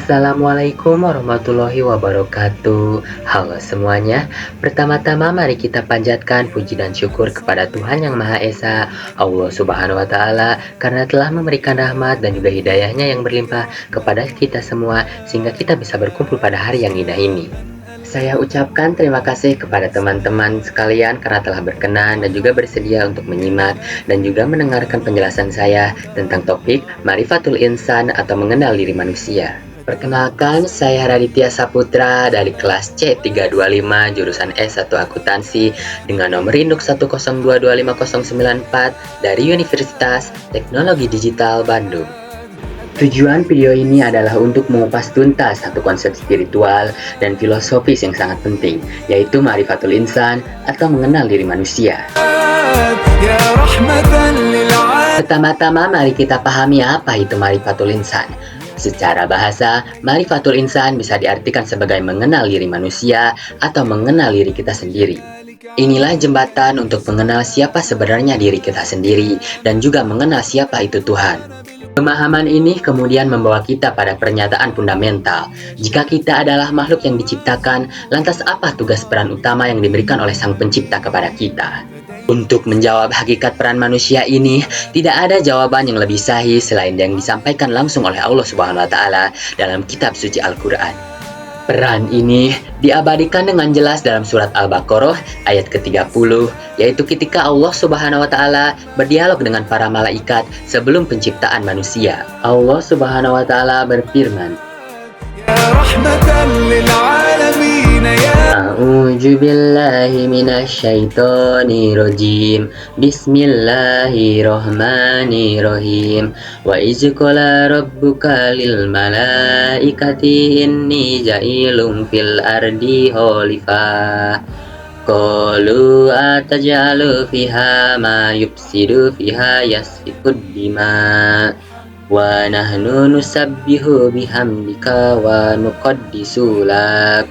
Assalamualaikum warahmatullahi wabarakatuh. Halo semuanya. Pertama-tama mari kita panjatkan puji dan syukur kepada Tuhan Yang Maha Esa, Allah Subhanahu wa Ta'ala, karena telah memberikan rahmat dan juga hidayahnya yang berlimpah kepada kita semua, sehingga kita bisa berkumpul pada hari yang indah ini. Saya ucapkan terima kasih kepada teman-teman sekalian karena telah berkenan dan juga bersedia untuk menyimak dan juga mendengarkan penjelasan saya tentang topik Ma'rifatul Insan atau mengenal diri manusia. Perkenalkan, saya Raditya Saputra dari kelas C325 jurusan S1 Akuntansi dengan nomor induk 102255094 dari Universitas Teknologi Digital Bandung. Tujuan video ini adalah untuk mengupas tuntas satu konsep spiritual dan filosofis yang sangat penting, yaitu Ma'rifatul Insan atau mengenal diri manusia. Pertama-tama mari kita pahami apa itu Ma'rifatul Insan. Secara bahasa, Ma'rifatul Insan bisa diartikan sebagai mengenal diri manusia atau mengenal diri kita sendiri. Inilah jembatan untuk mengenal siapa sebenarnya diri kita sendiri dan juga mengenal siapa itu Tuhan. Pemahaman ini kemudian membawa kita pada pernyataan fundamental. Jika kita adalah makhluk yang diciptakan, lantas apa tugas peran utama yang diberikan oleh Sang Pencipta kepada kita? Untuk menjawab hakikat peran manusia ini, tidak ada jawaban yang lebih sahih selain yang disampaikan langsung oleh Allah Subhanahu wa Ta'ala dalam kitab suci Al-Quran. Peran ini diabadikan dengan jelas dalam surat Al-Baqarah ayat ke-30, yaitu ketika Allah Subhanahu wa Ta'ala berdialog dengan para malaikat sebelum penciptaan manusia. Allah Subhanahu wa Ta'ala berfirman, A'udzu billahi minasyaitonir rajim. Bismillahirrahmanirrahim. Wa iz qala rabbuka lil malaikati inni ja'ilun fil ardi khalifah. Qalu ataj'alu fiha ma yufsidu fiha yasfikud dima. Wa nahnu nusabbihu bihamdika wa nuqaddisu lak.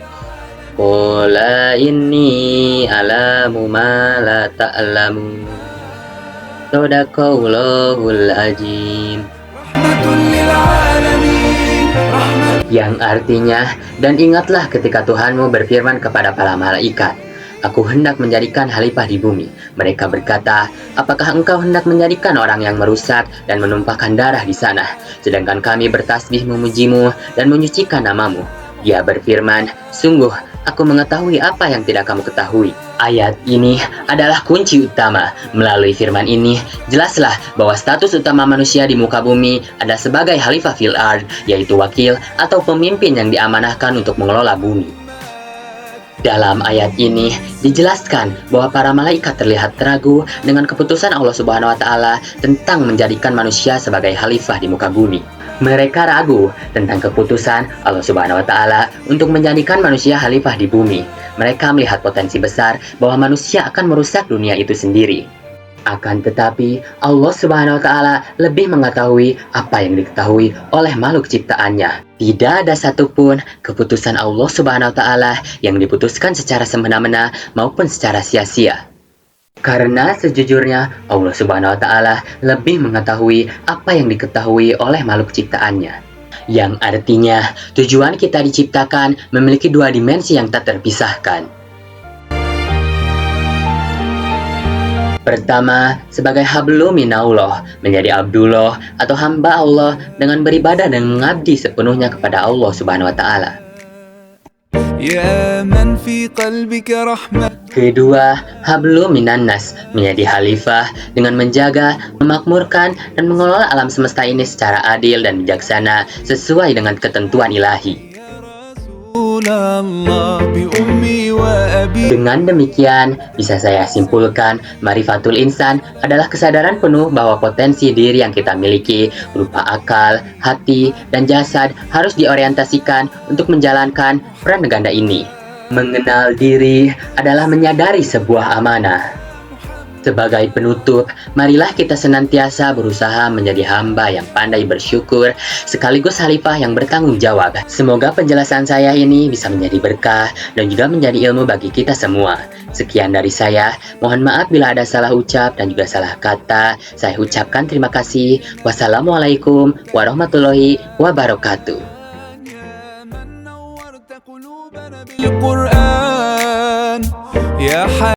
Qala inni alamu ma la ta'lamu. Shadaqallahul azim. Yang artinya, dan ingatlah ketika Tuhanmu berfirman kepada para malaikat, Aku hendak menjadikan khalifah di bumi. Mereka berkata, apakah engkau hendak menjadikan orang yang merusak dan menumpahkan darah di sana, sedangkan kami bertasbih memujimu dan menyucikan namamu? Dia berfirman, sungguh, aku mengetahui apa yang tidak kamu ketahui. Ayat ini adalah kunci utama. Melalui firman ini, jelaslah bahwa status utama manusia di muka bumi adalah sebagai khalifah fil ard, yaitu wakil atau pemimpin yang diamanahkan untuk mengelola bumi. Dalam ayat ini dijelaskan bahwa para malaikat terlihat ragu dengan keputusan Allah Subhanahu wa Ta'ala tentang menjadikan manusia sebagai khalifah di muka bumi. Mereka ragu tentang keputusan Allah Subhanahu wa Ta'ala untuk menjadikan manusia khalifah di bumi. Mereka melihat potensi besar bahwa manusia akan merusak dunia itu sendiri. Akan tetapi, Allah Subhanahu wa Ta'ala lebih mengetahui apa yang diketahui oleh makhluk ciptaannya. Tidak ada satupun keputusan Allah Subhanahu wa Ta'ala yang diputuskan secara semena-mena maupun secara sia-sia. Karena sejujurnya Allah Subhanahu wa Ta'ala lebih mengetahui apa yang diketahui oleh makhluk ciptaannya. Yang artinya, tujuan kita diciptakan memiliki dua dimensi yang tak terpisahkan. Pertama, sebagai hablum minallah, menjadi Abdullah atau hamba Allah dengan beribadah dan mengabdi sepenuhnya kepada Allah Subhanahu wa Ta'ala. Kedua, hablum minannas, menjadi khalifah dengan menjaga, memakmurkan, dan mengelola alam semesta ini secara adil dan bijaksana sesuai dengan ketentuan ilahi. Dengan demikian, bisa saya simpulkan, Ma'rifatul Insan adalah kesadaran penuh bahwa potensi diri yang kita miliki berupa akal, hati, dan jasad harus diorientasikan untuk menjalankan peran ganda ini. Mengenal diri adalah menyadari sebuah amanah. Sebagai penutup, marilah kita senantiasa berusaha menjadi hamba yang pandai bersyukur, sekaligus khalifah yang bertanggung jawab. Semoga penjelasan saya ini bisa menjadi berkah dan juga menjadi ilmu bagi kita semua. Sekian dari saya, mohon maaf bila ada salah ucap dan juga salah kata. Saya ucapkan terima kasih. Wassalamualaikum warahmatullahi wabarakatuh. قلوبنا بالقرآن يا